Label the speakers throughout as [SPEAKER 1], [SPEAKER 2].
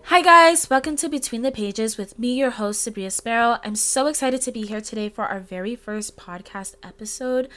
[SPEAKER 1] Hi guys, welcome to Between the Pages with me, your host, Sabria Sparrow. I'm so excited to be here today for our very first podcast episode.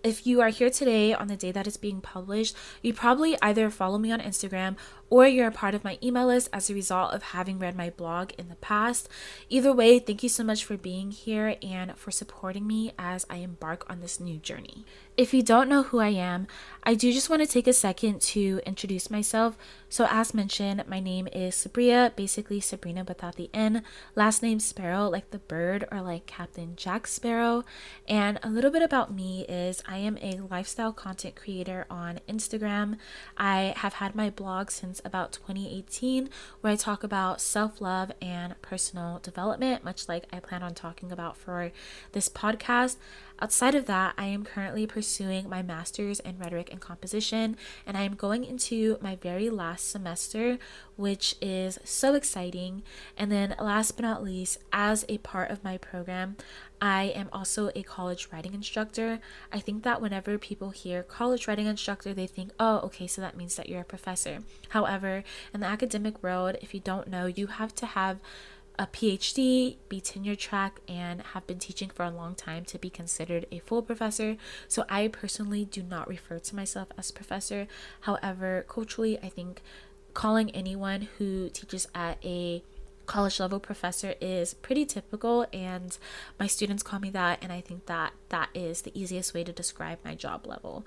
[SPEAKER 1] If you are here today on the day that it's being published, you probably either follow me on Instagram or you're a part of my email list as a result of having read my blog in the past. Either way, thank you so much for being here and for supporting me as I embark on this new journey. If you don't know who I am, I do just want to take a second to introduce myself. So as mentioned, my name is Sabria, basically Sabrina without the N, last name Sparrow like the bird or like Captain Jack Sparrow. And a little bit about me is I am a lifestyle content creator on Instagram. I have had my blog since about 2018 where I talk about self-love and personal development, much like I plan on talking about for this podcast. Outside of that, I am currently pursuing my master's in rhetoric and composition, and I am going into my very last semester, which is so exciting. And then last but not least, as a part of my program, I am also a college writing instructor. I think that whenever people hear college writing instructor, they think, oh, okay, so that means that you're a professor. However, in the academic world, if you don't know, you have to have a PhD, be tenure track, and have been teaching for a long time to be considered a full professor. So I personally do not refer to myself as professor. However, culturally, I think calling anyone who teaches at a college level professor is pretty typical, and my students call me that, and I think that that is the easiest way to describe my job level.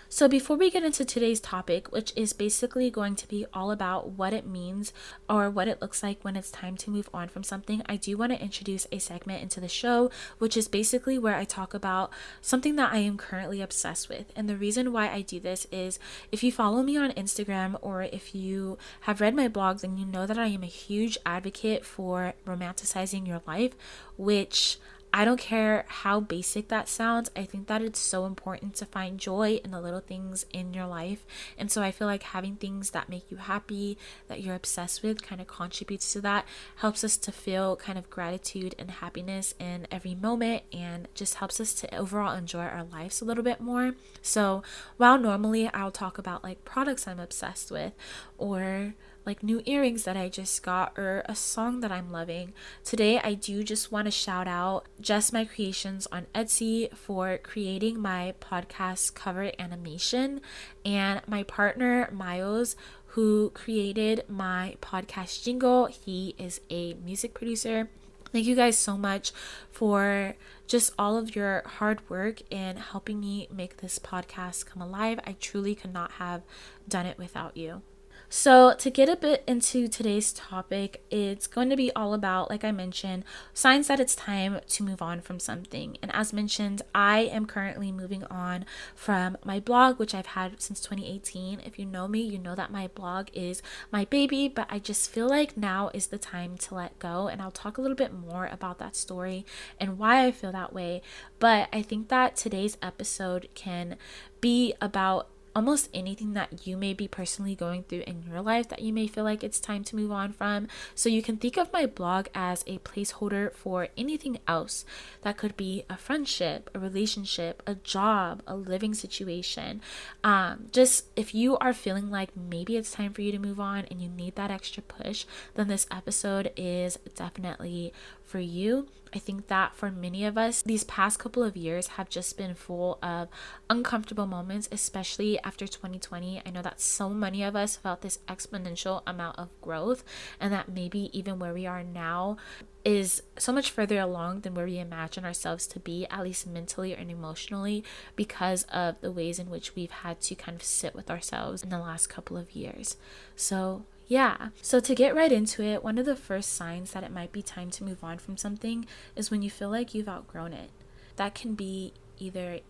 [SPEAKER 1] So before we get into today's topic, which is basically going to be all about what it means or what it looks like when it's time to move on from something, I do want to introduce a segment into the show, which is basically where I talk about something that I am currently obsessed with. And the reason why I do this is if you follow me on Instagram or if you have read my blog, then you know that I am a huge advocate for romanticizing your life, which I don't care how basic that sounds. I think that it's so important to find joy in the little things in your life. And so I feel like having things that make you happy, that you're obsessed with, kind of contributes to that, helps us to feel kind of gratitude and happiness in every moment, and just helps us to overall enjoy our lives a little bit more. So while normally I'll talk about like products I'm obsessed with or like new earrings that I just got or a song that I'm loving, today I do just want to shout out Just My Creations on Etsy for creating my podcast cover animation, and my partner Miles, who created my podcast jingle. He is a music producer. Thank you guys so much for just all of your hard work in helping me make this podcast come alive. I truly could not have done it without you. So to get a bit into today's topic, it's going to be all about, like I mentioned, signs that it's time to move on from something. And as mentioned, I am currently moving on from my blog, which I've had since 2018. If you know me, you know that my blog is my baby, but I just feel like now is the time to let go. And I'll talk a little bit more about that story and why I feel that way. But I think that today's episode can be about almost anything that you may be personally going through in your life that you may feel like it's time to move on from. So you can think of my blog as a placeholder for anything else. That could be a friendship, a relationship, a job, a living situation. Just if you are feeling like maybe it's time for you to move on and you need that extra push, then this episode is definitely for you. I think that for many of us, these past couple of years have just been full of uncomfortable moments, especially after 2020. I know that so many of us felt this exponential amount of growth, and that maybe even where we are now is so much further along than where we imagine ourselves to be, at least mentally and emotionally, because of the ways in which we've had to kind of sit with ourselves in the last couple of years. So to get right into it, one of the first signs that it might be time to move on from something is when you feel like you've outgrown it. That can be either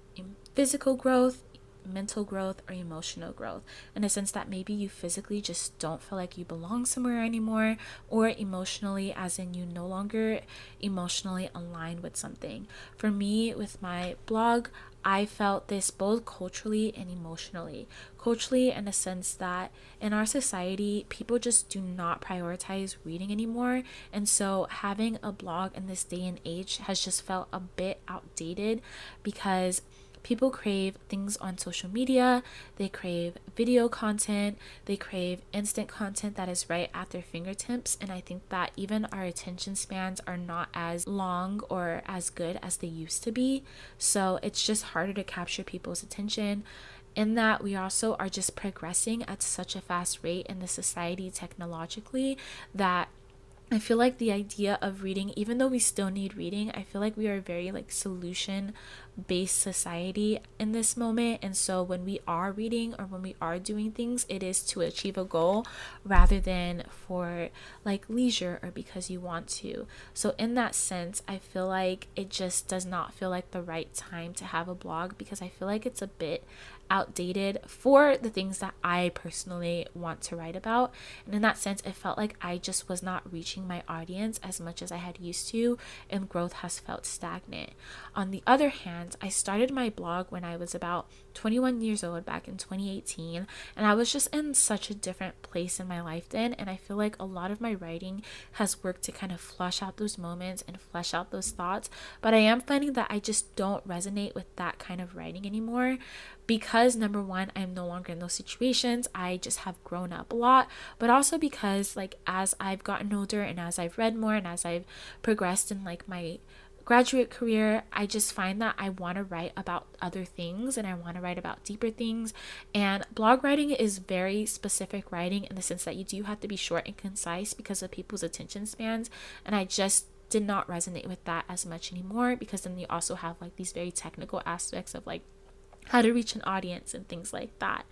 [SPEAKER 1] physical growth, mental growth, or emotional growth, in a sense that maybe you physically just don't feel like you belong somewhere anymore, or emotionally, as in you no longer emotionally aligned with something. For me, with my blog, I felt this both culturally and emotionally. Culturally, in a sense that in our society, people just do not prioritize reading anymore. And so having a blog in this day and age has just felt a bit outdated, because people crave things on social media, they crave video content, they crave instant content that is right at their fingertips. And I think that even our attention spans are not as long or as good as they used to be. So it's just harder to capture people's attention. In that, we also are just progressing at such a fast rate in the society technologically, that I feel like the idea of reading, even though we still need reading, I feel like we are a very like solution based society in this moment. And so when we are reading or when we are doing things, it is to achieve a goal rather than for like leisure or because you want to. So in that sense, I feel like it just does not feel like the right time to have a blog, because I feel like it's a bit outdated for the things that I personally want to write about. And in that sense, it felt like I just was not reaching my audience as much as I had used to, and growth has felt stagnant. On the other hand, I started my blog when I was about 21 years old back in 2018, and I was just in such a different place in my life then. And I feel like a lot of my writing has worked to kind of flush out those moments and flesh out those thoughts. But I am finding that I just don't resonate with that kind of writing anymore, because number one, I'm no longer in those situations. I just have grown up a lot, but also because like as I've gotten older and as I've read more and as I've progressed in like my graduate career, I just find that I want to write about other things and I want to write about deeper things. And blog writing is very specific writing in the sense that you do have to be short and concise because of people's attention spans. And I just did not resonate with that as much anymore, because then you also have like these very technical aspects of like how to reach an audience and things like that.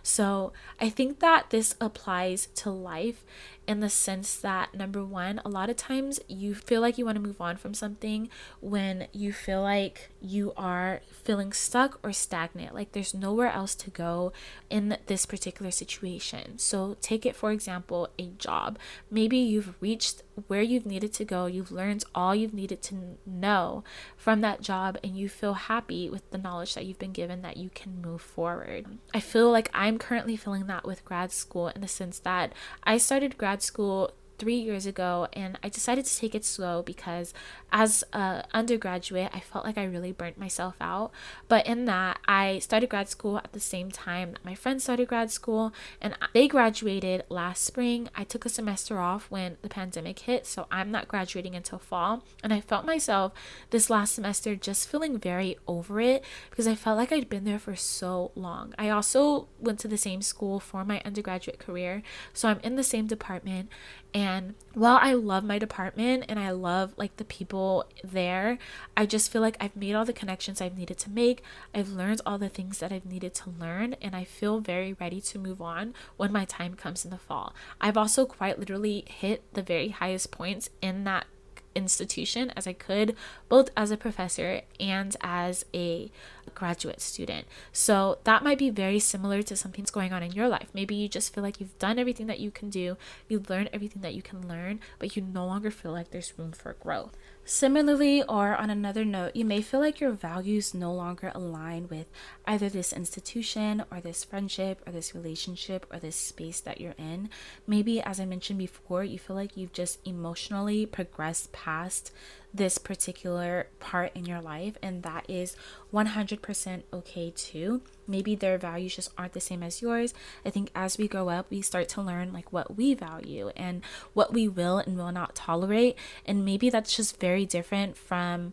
[SPEAKER 1] So I think that this applies to life in the sense that number one, a lot of times you feel like you want to move on from something when you feel like you are feeling stuck or stagnant, like there's nowhere else to go in this particular situation. So take it, for example, a job. Maybe you've reached where you've needed to go, you've learned all you've needed to know from that job, and you feel happy with the knowledge that you've been given, that you can move forward. I feel like I'm currently feeling that with grad school, in the sense that I started grad school 3 years ago, and I decided to take it slow because as a undergraduate, I felt like I really burnt myself out. But in that, I started grad school at the same time that my friends started grad school, and they graduated last spring. I took a semester off when the pandemic hit, so I'm not graduating until fall. And I felt myself this last semester just feeling very over it, because I felt like I'd been there for so long. I also went to the same school for my undergraduate career, so I'm in the same department. And while I love my department and I love like the people there, I just feel like I've made all the connections I've needed to make. I've learned all the things that I've needed to learn, and I feel very ready to move on when my time comes in the fall. I've also quite literally hit the very highest points in that institution as I could, both as a professor and as a graduate student. So that might be very similar to something that's going on in your life. Maybe you just feel like you've done everything that you can do, you've learned everything that you can learn, but you no longer feel like there's room for growth. Similarly, or on another note, you may feel like your values no longer align with either this institution or this friendship or this relationship or this space that you're in. Maybe, as I mentioned before, you feel like you've just emotionally progressed past this particular part in your life, and that is 100% okay too. Maybe their values just aren't the same as yours. I think as we grow up, we start to learn like what we value and what we will and will not tolerate, and maybe that's just very different from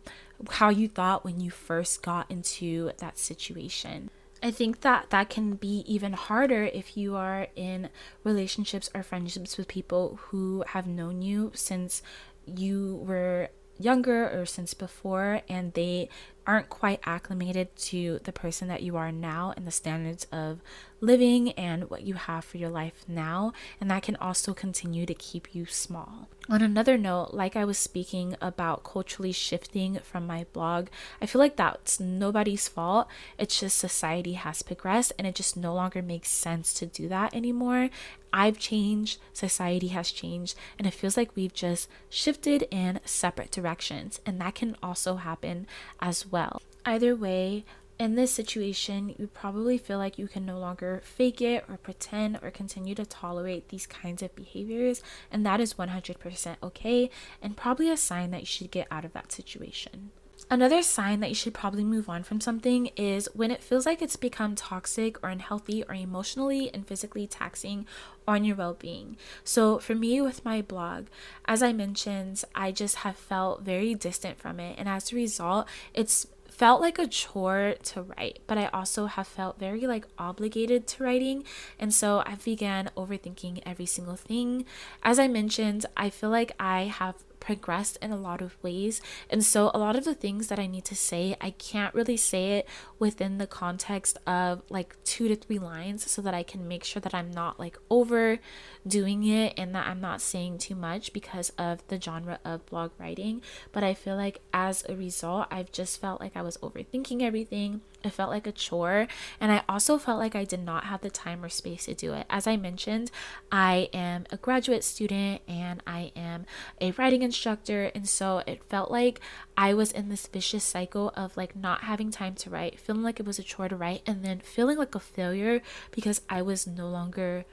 [SPEAKER 1] how you thought when you first got into that situation. I think that that can be even harder if you are in relationships or friendships with people who have known you since you were younger or since before, and they aren't quite acclimated to the person that you are now and the standards of living and what you have for your life now. And that can also continue to keep you small. On another note, like I was speaking about culturally shifting from my blog, I feel like that's nobody's fault. It's just society has progressed and it just no longer makes sense to do that anymore. I've changed, society has changed, and it feels like we've just shifted in separate directions, and that can also happen as well. Either way, in this situation, you probably feel like you can no longer fake it or pretend or continue to tolerate these kinds of behaviors, and that is 100% okay and probably a sign that you should get out of that situation. Another sign that you should probably move on from something is when it feels like it's become toxic or unhealthy or emotionally and physically taxing on your well-being. So for me with my blog, as I mentioned, I just have felt very distant from it, and as a result, it's felt like a chore to write, but I also have felt very obligated to writing, and so I began overthinking every single thing. As I mentioned, I feel like I have progressed in a lot of ways, and so a lot of the things that I need to say, I can't really say it within the context of 2 to 3 lines, so that I can make sure that I'm not overdoing it and that I'm not saying too much because of the genre of blog writing. But I feel like as a result, I've just felt like I was overthinking everything. It felt like a chore, and I also felt like I did not have the time or space to do it. As I mentioned, I am a graduate student and I am a writing instructor, and so it felt like I was in this vicious cycle of not having time to write, feeling like it was a chore to write, and then feeling like a failure because I was no longer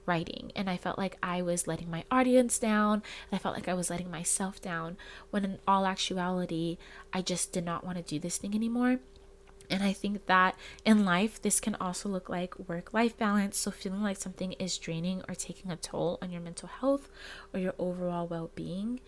[SPEAKER 1] writing, and I felt like I was letting my audience down, and I felt like I was letting myself down, when in all actuality I just did not want to do this thing anymore. And I think that in life, this can also look like work-life balance. So feeling like something is draining or taking a toll on your mental health or your overall well-being.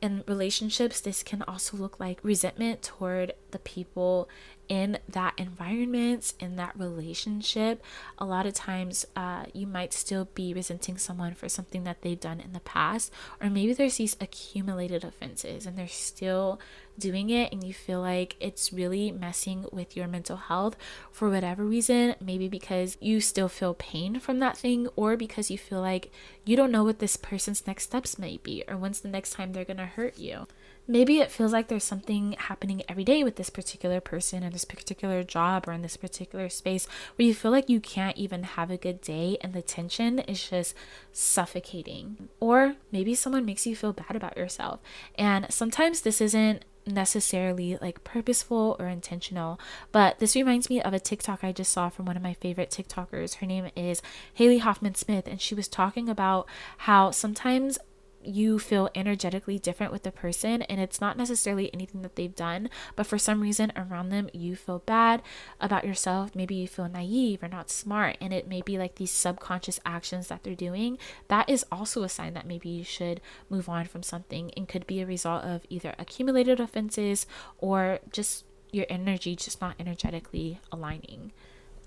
[SPEAKER 1] In relationships, this can also look like resentment toward the people in that environment, in that relationship. A lot of times you might still be resenting someone for something that they've done in the past, or maybe there's these accumulated offenses and they're still doing it, and you feel like it's really messing with your mental health for whatever reason. Maybe because you still feel pain from that thing, or because you feel like you don't know what this person's next steps may be, or when's the next time they're gonna hurt you. Maybe it feels like there's something happening every day with this particular person or this particular job or in this particular space where you feel like you can't even have a good day and the tension is just suffocating. Or maybe someone makes you feel bad about yourself. And sometimes this isn't necessarily purposeful or intentional, but this reminds me of a TikTok I just saw from one of my favorite TikTokers. Her name is Haley Hoffman Smith, and she was talking about how sometimes you feel energetically different with the person, and it's not necessarily anything that they've done, but for some reason around them you feel bad about yourself. Maybe you feel naive or not smart, and it may be these subconscious actions that they're doing. That is also a sign that maybe you should move on from something, and could be a result of either accumulated offenses or just your energy just not energetically aligning.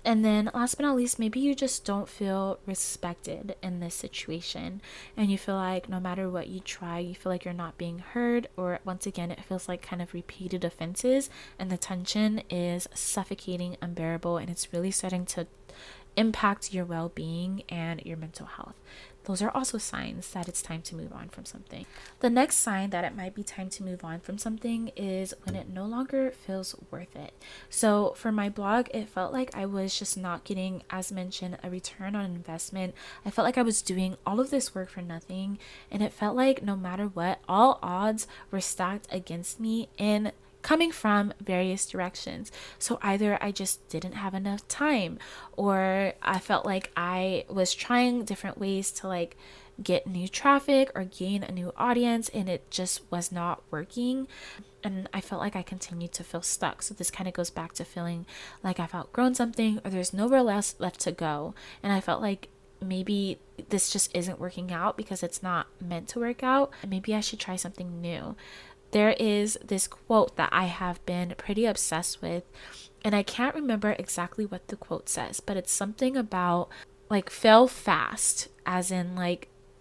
[SPEAKER 1] And then last but not least, maybe you just don't feel respected in this situation, and you feel like no matter what you try, you feel like you're not being heard, or once again, it feels like kind of repeated offenses, and the tension is suffocating, unbearable, and it's really starting to impact your well-being and your mental health. Those are also signs that it's time to move on from something. The next sign that it might be time to move on from something is when it no longer feels worth it. So for my blog, it felt like I was just not getting, as mentioned, a return on investment. I felt like I was doing all of this work for nothing, and it felt like no matter what, all odds were stacked against me in coming from various directions. So either I just didn't have enough time, or I felt like I was trying different ways to get new traffic or gain a new audience, and it just was not working. And I felt like I continued to feel stuck. So this kind of goes back to feeling like I've outgrown something, or there's nowhere else left to go. And I felt like maybe this just isn't working out because it's not meant to work out. Maybe I should try something new. There is this quote that I have been pretty obsessed with, and I can't remember exactly what the quote says, but it's something about fail fast, as in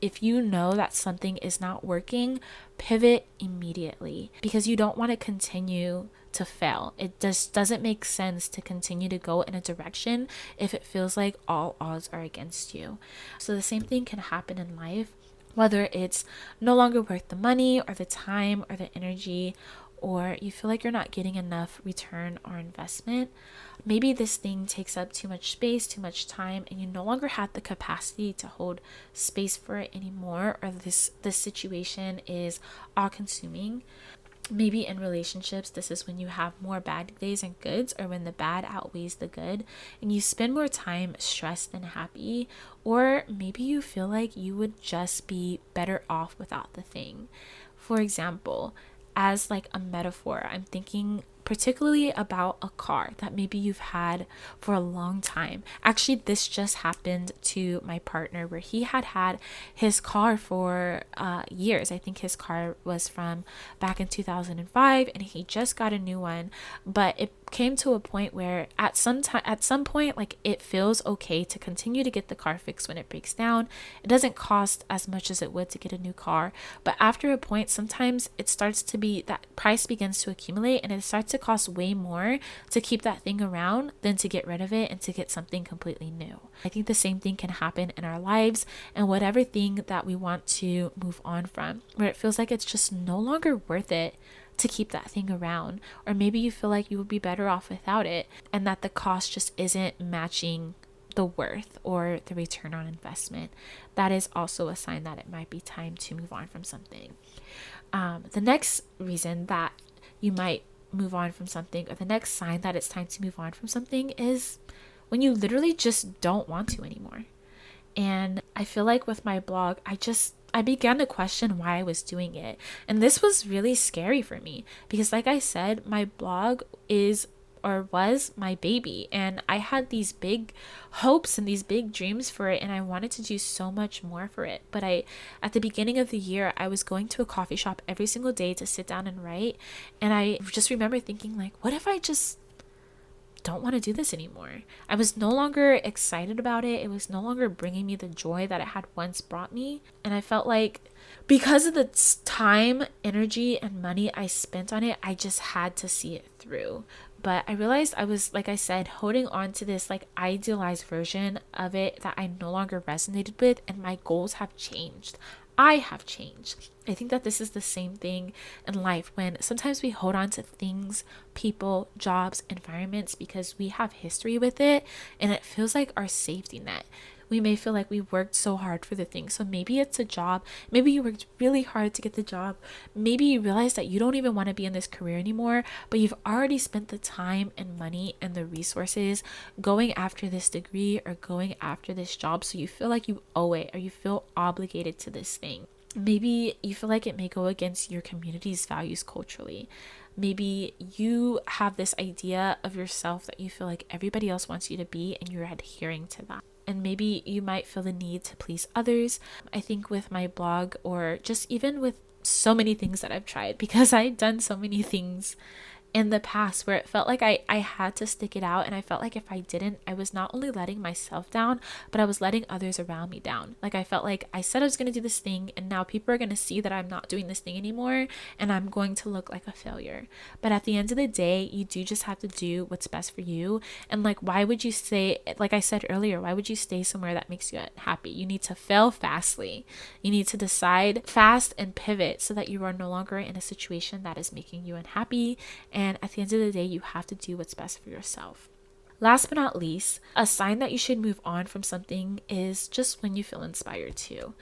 [SPEAKER 1] if you know that something is not working, pivot immediately, because you don't want to continue to fail. It just doesn't make sense to continue to go in a direction if it feels like all odds are against you. So the same thing can happen in life, whether it's no longer worth the money or the time or the energy, or you feel like you're not getting enough return or investment. Maybe this thing takes up too much space, too much time, and you no longer have the capacity to hold space for it anymore, or this situation is all consuming. Maybe in relationships, this is when you have more bad days and goods, or when the bad outweighs the good and you spend more time stressed than happy. Or maybe you feel like you would just be better off without the thing. For example, as like a metaphor, I'm thinking particularly about a car that maybe you've had for a long time. Actually, this just happened to my partner, where he had his car for years. I think his car was from back in 2005, and he just got a new one. But it came to a point where at some point, like, it feels okay to continue to get the car fixed when it breaks down. It doesn't cost as much as it would to get a new car, but after a point, sometimes it starts to be that price begins to accumulate, and it starts to cost way more to keep that thing around than to get rid of it and to get something completely new. I think the same thing can happen in our lives and whatever thing that we want to move on from, where it feels like it's just no longer worth it to keep that thing around, or maybe you feel like you would be better off without it, and that the cost just isn't matching the worth or the return on investment. That is also a sign that it might be time to move on from something. The next reason that you might move on from something, or the next sign that it's time to move on from something, is when you literally just don't want to anymore. And I feel like with my blog, I began to question why I was doing it. And this was really scary for me because, like I said, my blog is or was my baby, and I had these big hopes and these big dreams for it, and I wanted to do so much more for it. But at the beginning of the year, I was going to a coffee shop every single day to sit down and write, and I just remember thinking, like, what if I just don't want to do this anymore? I was no longer excited about it. It was no longer bringing me the joy that it had once brought me. And I felt like because of the time, energy, and money I spent on it, I just had to see it through. But I realized I was, like I said, holding on to this like idealized version of it that I no longer resonated with, and my goals have changed. I have changed. I think that this is the same thing in life, when sometimes we hold on to things, people, jobs, environments because we have history with it, and it feels like our safety net. We may feel like we worked so hard for the thing. So maybe it's a job. Maybe you worked really hard to get the job. Maybe you realize that you don't even want to be in this career anymore, but you've already spent the time and money and the resources going after this degree or going after this job. So you feel like you owe it, or you feel obligated to this thing. Maybe you feel like it may go against your community's values culturally. Maybe you have this idea of yourself that you feel like everybody else wants you to be, and you're adhering to that. And maybe you might feel the need to please others. I think with my blog, or just even with so many things that I've tried, because I've done so many things in the past where it felt like I had to stick it out, and I felt like if I didn't, I was not only letting myself down, but I was letting others around me down. Like, I felt like I said I was going to do this thing, and now people are going to see that I'm not doing this thing anymore, and I'm going to look like a failure. But at the end of the day, you do just have to do what's best for you. And like, why would you stay, like I said earlier, why would you stay somewhere that makes you happy? You need to fail fastly. You need to decide fast and pivot so that you are no longer in a situation that is making you unhappy. And at the end of the day, you have to do what's best for yourself. Last but not least, a sign that you should move on from something is just when you feel inspired to.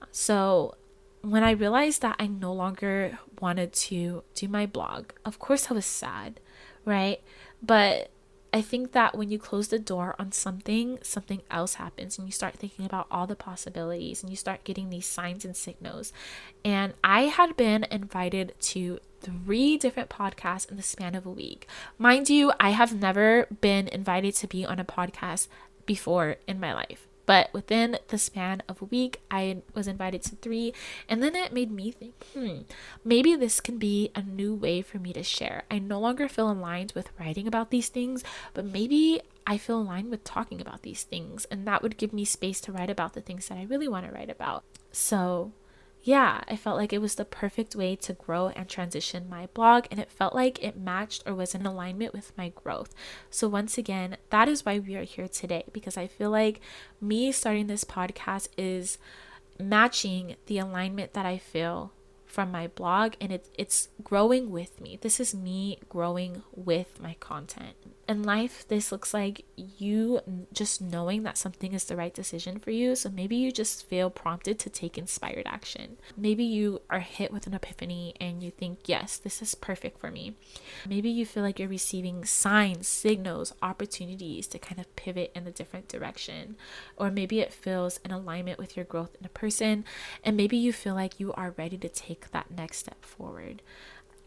[SPEAKER 1] So when I realized that I no longer wanted to do my blog, of course I was sad, right? But I think that when you close the door on something else happens, and you start thinking about all the possibilities, and you start getting these signs and signals. And I had been invited to 3 different podcasts in the span of a week. Mind you, I have never been invited to be on a podcast before in my life. But within the span of a week, I was invited to 3. And then it made me think, maybe this can be a new way for me to share. I no longer feel aligned with writing about these things, but maybe I feel aligned with talking about these things. And that would give me space to write about the things that I really want to write about. So yeah, I felt like it was the perfect way to grow and transition my blog, and it felt like it matched or was in alignment with my growth. So, once again, that is why we are here today, because I feel like me starting this podcast is matching the alignment that I feel from my blog, and it's growing with me. This is me growing with my content. In life, this looks like you just knowing that something is the right decision for you. So maybe you just feel prompted to take inspired action. Maybe you are hit with an epiphany and you think, yes, this is perfect for me. Maybe you feel like you're receiving signs, signals, opportunities to kind of pivot in a different direction. Or maybe it feels in alignment with your growth in a person, and maybe you feel like you are ready to take that next step forward.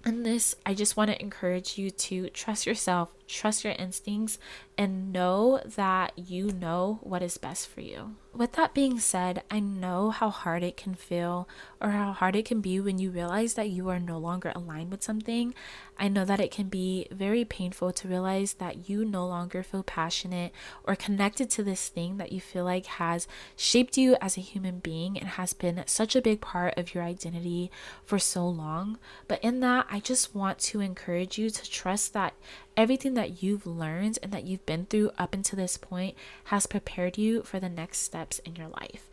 [SPEAKER 1] And this, I just want to encourage you to trust yourself, trust your instincts, and know that you know what is best for you. With that being said, I know how hard it can feel, or how hard it can be when you realize that you are no longer aligned with something. I know that it can be very painful to realize that you no longer feel passionate or connected to this thing that you feel like has shaped you as a human being and has been such a big part of your identity for so long. But in that, I just want to encourage you to trust that everything that you've learned and that you've been through up until this point has prepared you for the next steps in your life.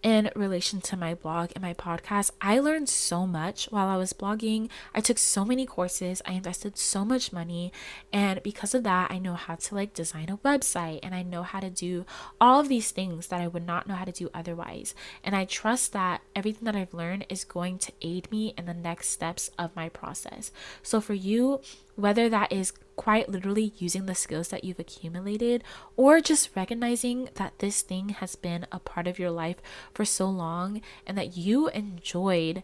[SPEAKER 1] In relation to my blog and my podcast, I learned so much while I was blogging. I took so many courses, I invested so much money, and because of that, I know how to design a website, and I know how to do all of these things that I would not know how to do otherwise. And I trust that everything that I've learned is going to aid me in the next steps of my process. So for you, whether that is quite literally using the skills that you've accumulated, or just recognizing that this thing has been a part of your life for so long and that you enjoyed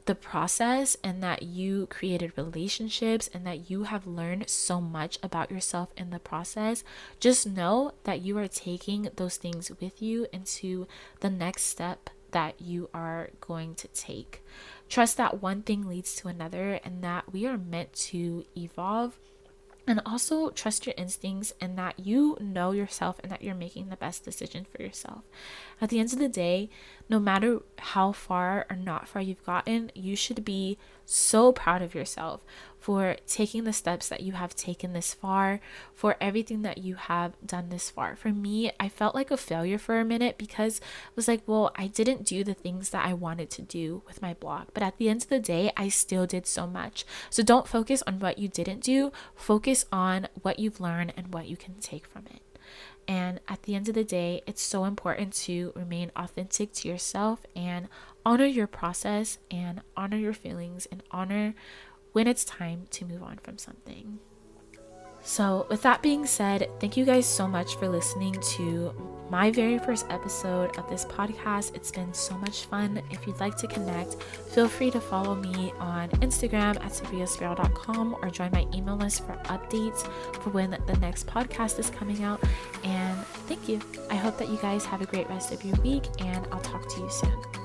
[SPEAKER 1] the process and that you created relationships and that you have learned so much about yourself in the process, just know that you are taking those things with you into the next step that you are going to take. Trust that one thing leads to another and that we are meant to evolve. And also trust your instincts and that you know yourself and that you're making the best decision for yourself. At the end of the day, no matter how far or not far you've gotten, you should be so proud of yourself for taking the steps that you have taken this far, for everything that you have done this far. For me, I felt like a failure for a minute because it was like, well, I didn't do the things that I wanted to do with my blog. But at the end of the day, I still did so much. So don't focus on what you didn't do. Focus on what you've learned and what you can take from it. And at the end of the day, it's so important to remain authentic to yourself and honor your process and honor your feelings and honor when it's time to move on from something. So with that being said, thank you guys so much for listening to my very first episode of this podcast. It's been so much fun. If you'd like to connect, feel free to follow me on Instagram at sabriaspiral.com or join my email list for updates for when the next podcast is coming out. And thank you. I hope that you guys have a great rest of your week, and I'll talk to you soon.